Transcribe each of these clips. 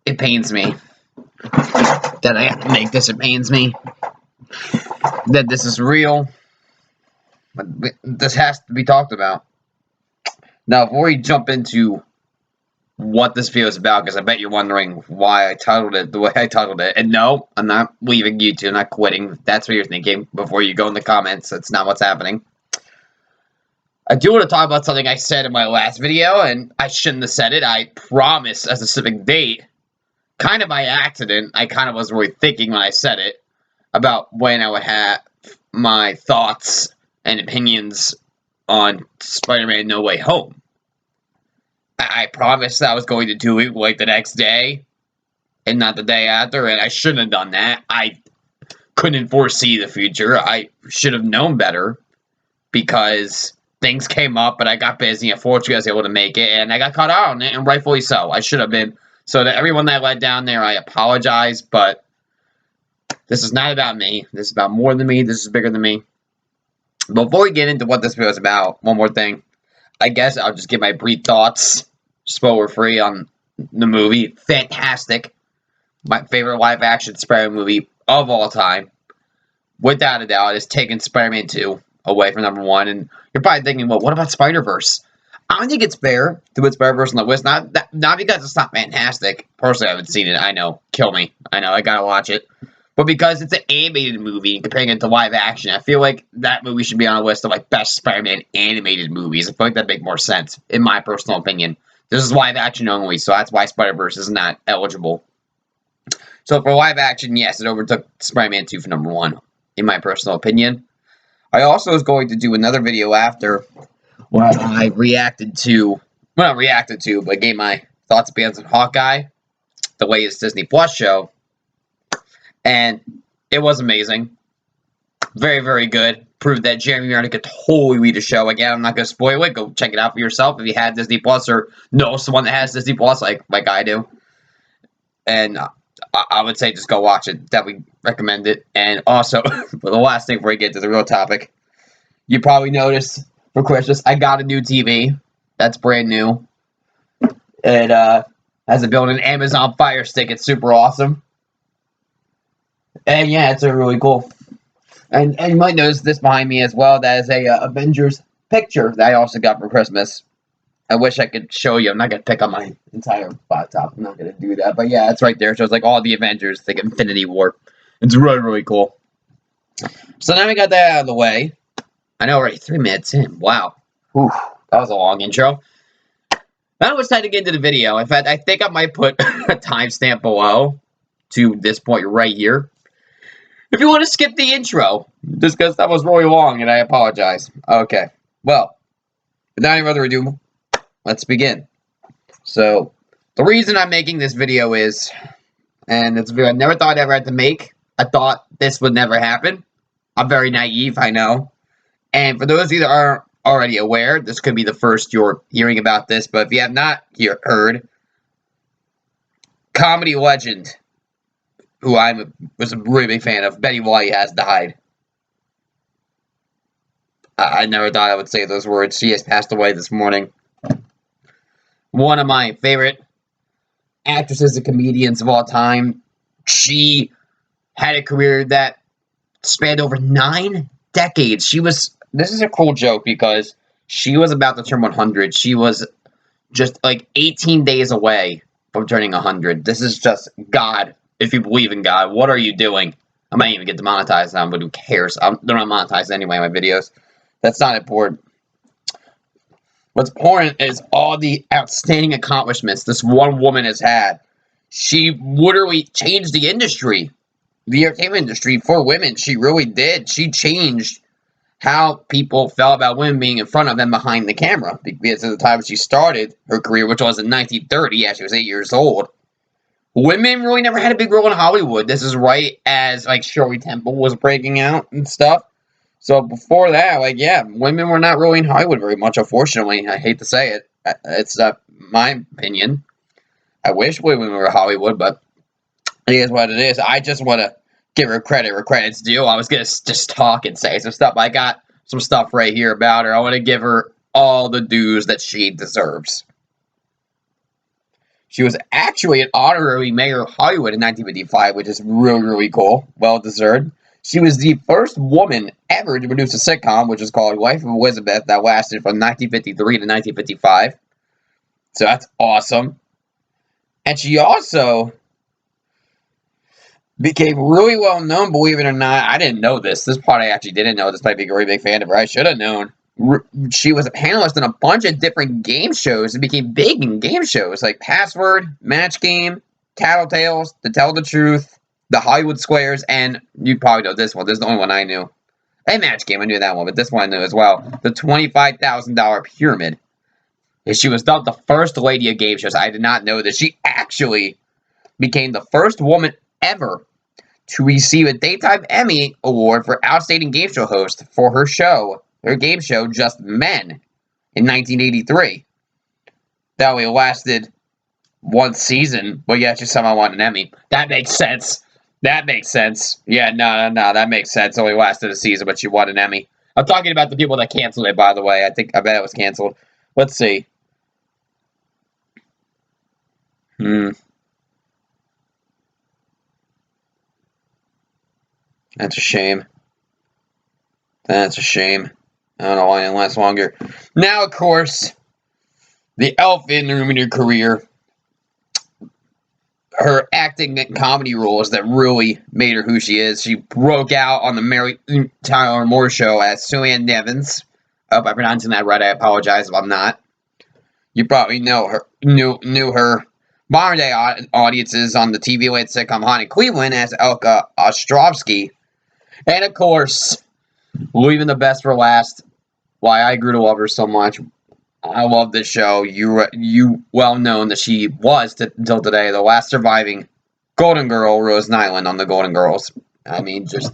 It pains me that I have to make this. It pains me that this is real. But this has to be talked about. Now, before we jump into what this video is about, because I bet you're wondering why I titled it the way I titled it. And no, I'm not leaving YouTube, I'm not quitting. If that's what you're thinking before you go in the comments. That's not what's happening. I do want to talk about something I said in my last video, and I shouldn't have said it. I promise a specific date. Kind of by accident. I kind of was really thinking when I said it about when I would have my thoughts and opinions on Spider-Man No Way Home. I promised I was going to do it like the next day and not the day after, and I shouldn't have done that. I couldn't foresee the future. I should have known better because things came up, but I got busy. Unfortunately, I was able to make it, and I got caught out on it, and rightfully so. I should have been. So to everyone that let down there, I apologize, but this is not about me. This is about more than me. This is bigger than me. Before we get into what this video is about, one more thing. I guess I'll just give my brief thoughts, spoiler-free, on the movie. Fantastic. My favorite live-action Spider-Man movie of all time. Without a doubt, it's taken Spider-Man 2 away from number 1. And you're probably thinking, well, what about Spider-Verse? I don't think it's fair to put Spider-Verse on the list. Not because it's not fantastic. Personally, I haven't seen it. I know. Kill me. I know. I gotta watch it. But because it's an animated movie, comparing it to live action, I feel like that movie should be on a list of like best Spider-Man animated movies. I feel like that'd make more sense, in my personal opinion. This is live action only, so that's why Spider-Verse is not eligible. So for live action, yes, it overtook Spider-Man 2 for number 1, in my personal opinion. I also was going to do another video after where I reacted to, well, not reacted to, but gave my thoughts and opinions on Hawkeye, the latest Disney Plus show. And it was amazing. Very, very good. Proved that Jeremy Renner could totally lead a show. Again, I'm not going to spoil it. Go check it out for yourself if you had Disney Plus or know someone that has Disney Plus like I do. And I would say just go watch it. Definitely recommend it. And also, for the last thing before we get to the real topic, you probably noticed for Christmas, I got a new TV. That's brand new. It has a built-in Amazon Fire Stick. It's super awesome. And yeah, it's really cool. And you might notice this behind me as well. That is a Avengers picture that I also got for Christmas. I wish I could show you. I'm not going to pick up my entire laptop. I'm not going to do that. But yeah, it's right there. It shows like all the Avengers, like Infinity War. It's really, really cool. So now we got that out of the way. I know already 3 minutes in. Wow. Whew, that was a long intro. Now it's time to get into the video. In fact, I think I might put a timestamp below to this point right here. If you want to skip the intro, just because that was really long and I apologize. Okay, well, without any further ado, let's begin. So, the reason I'm making this video is, and it's a video I never thought I'd ever had to make. I thought this would never happen. I'm very naive, I know. And for those of you that aren't already aware, this could be the first you're hearing about this, but if you have not heard, comedy legend, who I was a really big fan of, Betty White, has died. I never thought I would say those words. She has passed away this morning. One of my favorite actresses and comedians of all time. She had a career that spanned over 9 decades. This is a cool joke because she was about to turn 100. She was just like 18 days away from turning 100. This is just God. If you believe in God, what are you doing? I might even get demonetized now, but who cares? They're not monetized anyway, my videos. That's not important. What's important is all the outstanding accomplishments this one woman has had. She literally changed the industry, the entertainment industry for women. She really did. She changed how people felt about women being in front of and behind the camera. Because at the time she started her career, which was in 1930, yeah, she was 8 years old, women really never had a big role in Hollywood. This is right as, like, Shirley Temple was breaking out and stuff. So before that, like, yeah, women were not really in Hollywood very much, unfortunately. I hate to say it. It's my opinion. I wish women were in Hollywood, but it is what it is. I just want to give her credit where credit's due. I was going to just talk and say some stuff. I got some stuff right here about her. I want to give her all the dues that she deserves. She was actually an honorary mayor of Hollywood in 1955, which is really, really cool. Well-deserved. She was the first woman ever to produce a sitcom, which is called Life of Elizabeth, that lasted from 1953 to 1955. So that's awesome. And she also became really well known, believe it or not. I didn't know this. This part I actually didn't know, despite being a really big fan of her. I should have known. She was a panelist in a bunch of different game shows and became big in game shows like Password, Match Game, Tattletales, To Tell the Truth, The Hollywood Squares, and you probably know this one. This is the only one I knew. And Match Game, I knew that one, but this one I knew as well. The $25,000 Pyramid. And she was dubbed the first lady of game shows. I did not know this. She actually became the first woman ever to receive a Daytime Emmy Award for Outstanding Game Show Host for her show, her game show, Just Men, in 1983. That only lasted one season, but yeah, she somehow won an Emmy. That makes sense. That makes sense. Yeah, no, that makes sense. It only lasted a season, but she won an Emmy. I'm talking about the people that canceled it, by the way. I bet it was canceled. Let's see. That's a shame. That's a shame. I don't know why it didn't last longer. Now, of course, the elephant in the room in her career, her acting and comedy roles that really made her who she is. She broke out on the Mary Tyler Moore Show as Sue Ann Nevins. I hope I'm pronouncing that right. I apologize if I'm not. You probably know her, knew her modern day audiences on the TV-led sitcom Haunted Cleveland as Elka Ostrovsky. And of course, leaving the best for last, why I grew to love her so much. I love this show. You well known that she was, until today, the last surviving Golden Girl, Rose Nyland, on the Golden Girls. I mean, just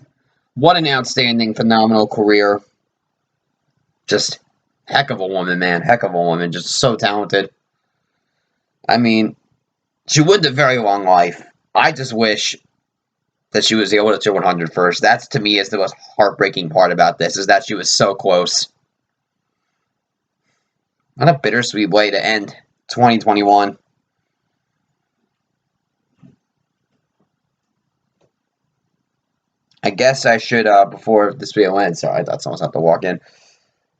what an outstanding, phenomenal career. Just heck of a woman, man. Heck of a woman. Just so talented. I mean, she lived a very long life. I just wish that she was able to turn 100 first. That's, to me, is the most heartbreaking part about this, is that she was so close. What a bittersweet way to end 2021. I guess I should, before this video ends, sorry, I thought someone was about to walk in.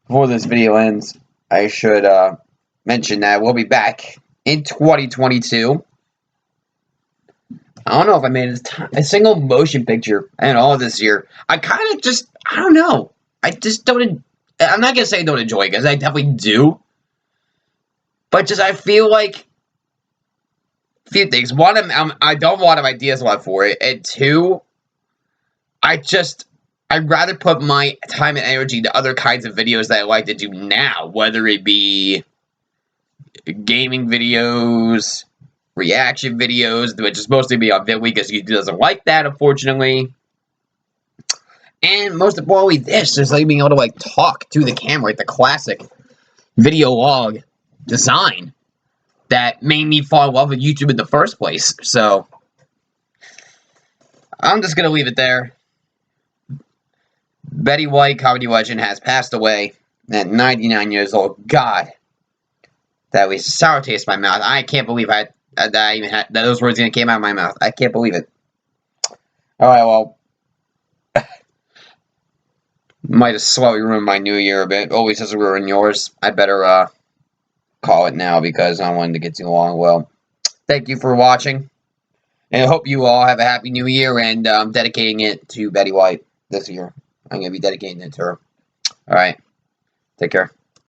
Before this video ends, I should mention that we'll be back in 2022. I don't know if I made a single motion picture in all this year. I kind of just, I don't know. I just don't, I'm not going to say I don't enjoy it, because I definitely do. But just, I feel like a few things. One, I don't have a lot of ideas left for it. And two, I'd rather put my time and energy to other kinds of videos that I like to do now, whether it be gaming videos, reaction videos, which is mostly be on VidWeek, because YouTube doesn't like that, unfortunately. And most importantly, this is like being able to like talk to the camera, like the classic video log design that made me fall in love with YouTube in the first place. So I'm just gonna leave it there. Betty White, comedy legend, has passed away at 99 years old. God, that was a sour taste in my mouth. I can't believe that I even had that those words even came out of my mouth. I can't believe it. All right, well, might have slightly ruined my new year a bit. Always has ruined yours. I better call it now, because I don't want it to get too long. Well, thank you for watching, and I hope you all have a happy new year. And I'm dedicating it to Betty White this year. I'm going to be dedicating it to her. All right. Take care.